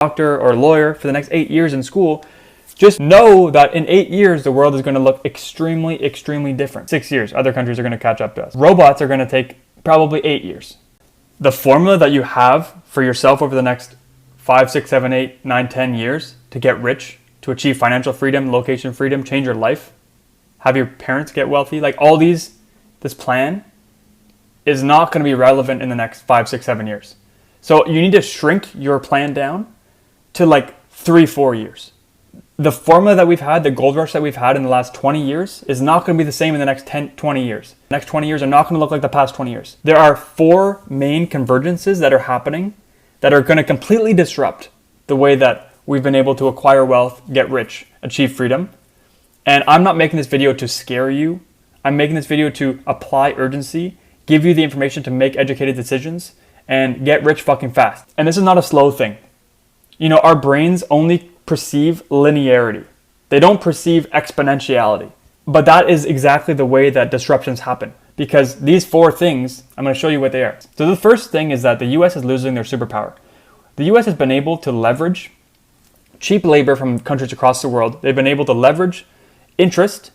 doctor or lawyer for the next 8 years in school, just know that in 8 years, the world is going to look extremely, extremely different. 6 years, other countries are going to catch up to us. Robots are going to take probably 8 years. The formula that you have for yourself over the next 5, 6, 7, 8, 9, 10 years to get rich, to achieve financial freedom, location freedom, change your life, have your parents get wealthy, like all this plan is not going to be relevant in the next 5, 6, 7 years. So you need to shrink your plan down to like 3, 4 years. The formula that we've had, the gold rush that we've had in the last 20 years is not going to be the same in the next 10, 20 years. The next 20 years are not going to look like the past 20 years. There are 4 main convergences that are happening that are going to completely disrupt the way that we've been able to acquire wealth, get rich, achieve freedom. And I'm not making this video to scare you. I'm making this video to apply urgency, give you the information to make educated decisions, and get rich fucking fast. And this is not a slow thing. You know, our brains only perceive linearity. They don't perceive exponentiality. But that is exactly the way that disruptions happen. Because these 4 things, I'm going to show you what they are. So the first thing is that the US is losing their superpower. The US has been able to leverage cheap labor from countries across the world. They've been able to leverage interest.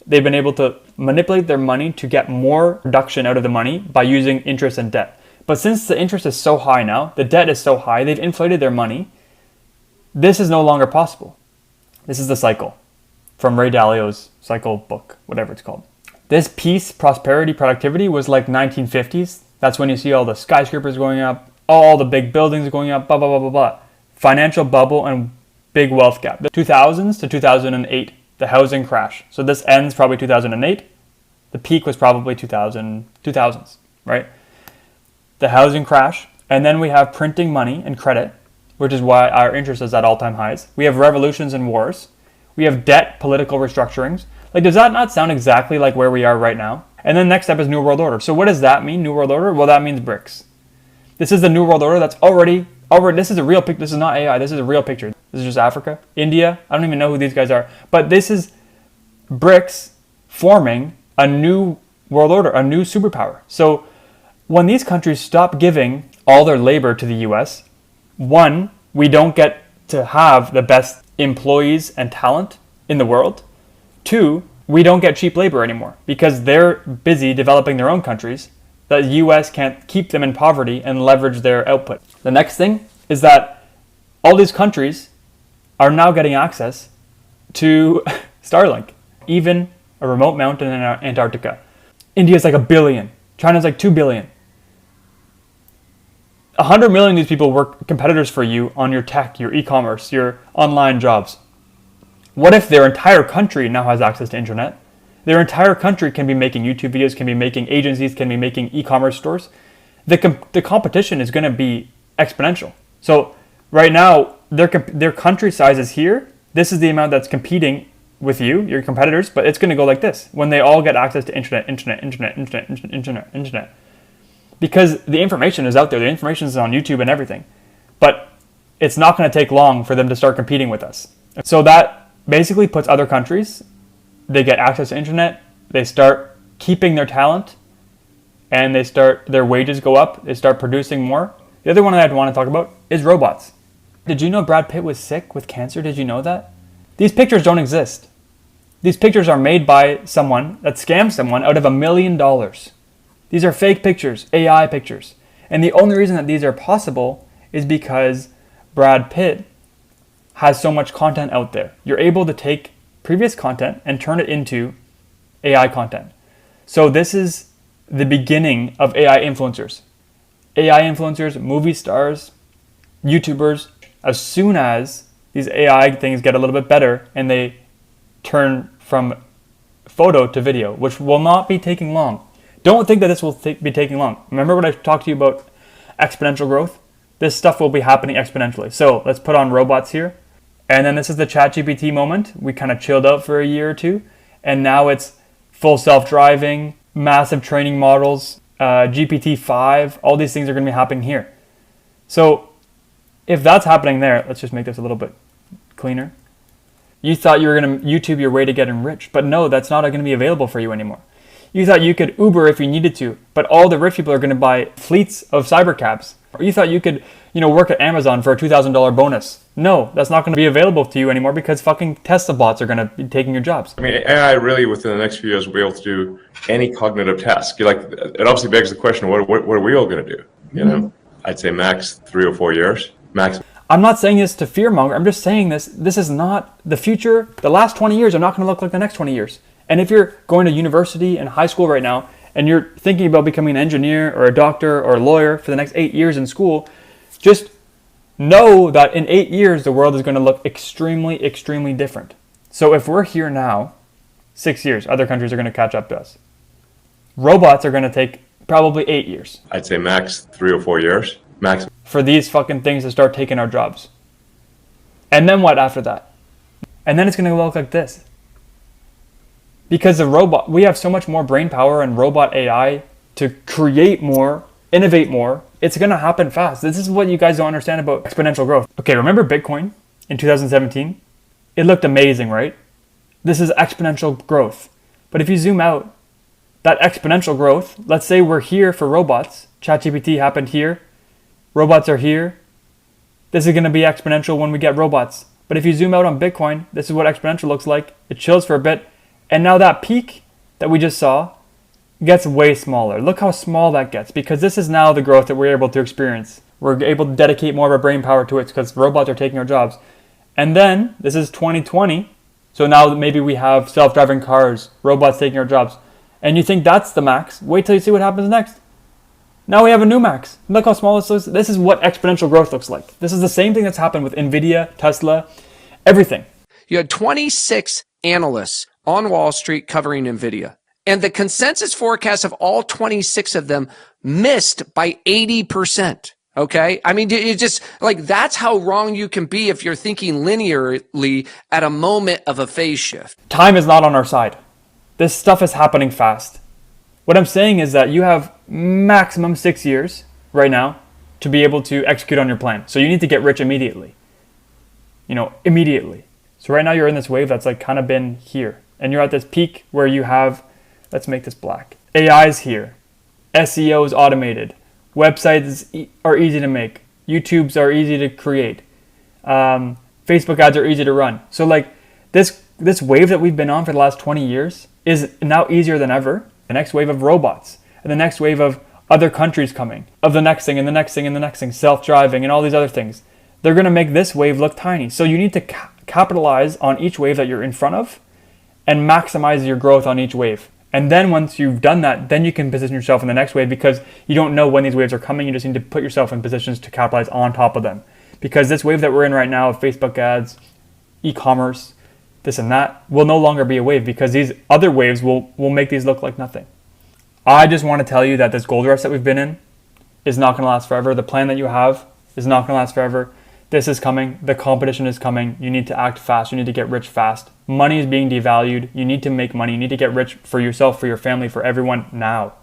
They've been able to manipulate their money to get more production out of the money by using interest and debt. But since the interest is so high now, the debt is so high, they've inflated their money. This is no longer possible. This is the cycle from Ray Dalio's cycle book, whatever it's called. This peace, prosperity, productivity was like 1950s. That's when you see all the skyscrapers going up, all the big buildings going up, blah, blah, blah, blah, blah. Financial bubble and big wealth gap. The 2000s to 2008, the housing crash. So this ends probably 2008. The peak was probably 2000s, right? The housing crash. And then we have printing money and credit, which is why our interest is at all-time highs. We have revolutions and wars. We have debt, political restructurings. Like, does that not sound exactly like where we are right now? And then next up is New World Order. So what does that mean, New World Order? Well, that means BRICS. This is the New World Order that's already, this is a real picture. This is not AI. This is a real picture. This is just Africa, India. I don't even know who these guys are. But this is BRICS forming a new world order, a new superpower. So when these countries stop giving all their labor to the US, 1, we don't get to have the best employees and talent in the world. 2, we don't get cheap labor anymore because they're busy developing their own countries. The US can't keep them in poverty and leverage their output. The next thing is that all these countries are now getting access to Starlink, even a remote mountain in Antarctica. India's like 1 billion. China's like 2 billion. 100 million of these people work competitors for you on your tech, your e-commerce, your online jobs. What if their entire country now has access to internet? Their entire country can be making YouTube videos, can be making agencies, can be making e-commerce stores. The competition is going to be exponential. So right now, their country size is here. This is the amount that's competing with you, your competitors, but it's going to go like this when they all get access to internet. Because the information is out there. The information is on YouTube and everything. But it's not going to take long for them to start competing with us. So that basically puts other countries, they get access to internet, they start keeping their talent, and their wages go up, they start producing more. The other one that I'd want to talk about is robots. Did you know Brad Pitt was sick with cancer? Did you know that? These pictures don't exist. These pictures are made by someone that scams someone out of $1 million. These are fake pictures, AI pictures. And the only reason that these are possible is because Brad Pitt has so much content out there. You're able to take previous content and turn it into AI content. So this is the beginning of AI influencers. AI influencers, movie stars, YouTubers, as soon as these AI things get a little bit better and they turn from photo to video, which will not be taking long. Don't think that this will be taking long. Remember when I talked to you about exponential growth? This stuff will be happening exponentially. So let's put on robots here. And then this is the ChatGPT moment. We kind of chilled out for a year or two. And now it's full self-driving, massive training models, GPT-5. All these things are going to be happening here. So if that's happening there, let's just make this a little bit cleaner. You thought you were going to YouTube your way to getting rich. But no, that's not going to be available for you anymore. You thought you could Uber if you needed to, but all the rich people are going to buy fleets of cyber cabs. You thought you could, work at Amazon for a $2,000 bonus. No, that's not going to be available to you anymore because fucking Tesla bots are going to be taking your jobs. I mean, AI really within the next few years will be able to do any cognitive task. It obviously begs the question, what are we all going to do? I'd say max 3 or 4 years, max. I'm not saying this to fearmonger. I'm just saying this is not the future. The last 20 years are not going to look like the next 20 years. And if you're going to university and high school right now, and you're thinking about becoming an engineer or a doctor or a lawyer for the next 8 years in school, just know that in 8 years, the world is going to look extremely, extremely different. So if we're here now, 6 years, other countries are going to catch up to us. Robots are going to take probably 8 years. I'd say max 3 or 4 years, max. For these fucking things to start taking our jobs. And then what after that? And then it's going to look like this. Because we have so much more brain power and robot AI to create more, innovate more. It's going to happen fast. This is what you guys don't understand about exponential growth. Okay, remember Bitcoin in 2017? It looked amazing, right? This is exponential growth. But if you zoom out, that exponential growth, let's say we're here for robots. ChatGPT happened here. Robots are here. This is going to be exponential when we get robots. But if you zoom out on Bitcoin, this is what exponential looks like. It chills for a bit. And now that peak that we just saw gets way smaller. Look how small that gets, because this is now the growth that we're able to experience. We're able to dedicate more of our brain power to it because robots are taking our jobs. And then this is 2020. So now maybe we have self-driving cars, robots taking our jobs. And you think that's the max. Wait till you see what happens next. Now we have a new max. Look how small this looks. This is what exponential growth looks like. This is the same thing that's happened with Nvidia, Tesla, everything. You had 26 analysts on Wall Street covering Nvidia. And the consensus forecast of all 26 of them missed by 80%. Okay. I mean, you just that's how wrong you can be if you're thinking linearly at a moment of a phase shift. Time is not on our side. This stuff is happening fast. What I'm saying is that you have maximum 6 years right now to be able to execute on your plan. So you need to get rich immediately. Immediately. So right now you're in this wave that's kind of been here. And you're at this peak where you have, let's make this black. AI is here. SEO is automated. Websites are easy to make. YouTubes are easy to create. Facebook ads are easy to run. So this wave that we've been on for the last 20 years is now easier than ever. The next wave of robots and the next wave of other countries coming, of the next thing and the next thing and the next thing, self-driving and all these other things. They're going to make this wave look tiny. So you need to capitalize on each wave that you're in front of and maximize your growth on each wave. And then once you've done that, then you can position yourself in the next wave, because you don't know when these waves are coming. You just need to put yourself in positions to capitalize on top of them. Because this wave that we're in right now of Facebook ads, e-commerce, this and that will no longer be a wave, because these other waves will make these look like nothing. I just want to tell you that this gold rush that we've been in is not going to last forever. The plan that you have is not going to last forever. This is coming. The competition is coming. You need to act fast. You need to get rich fast. Money is being devalued. You need to make money. You need to get rich for yourself, for your family, for everyone now.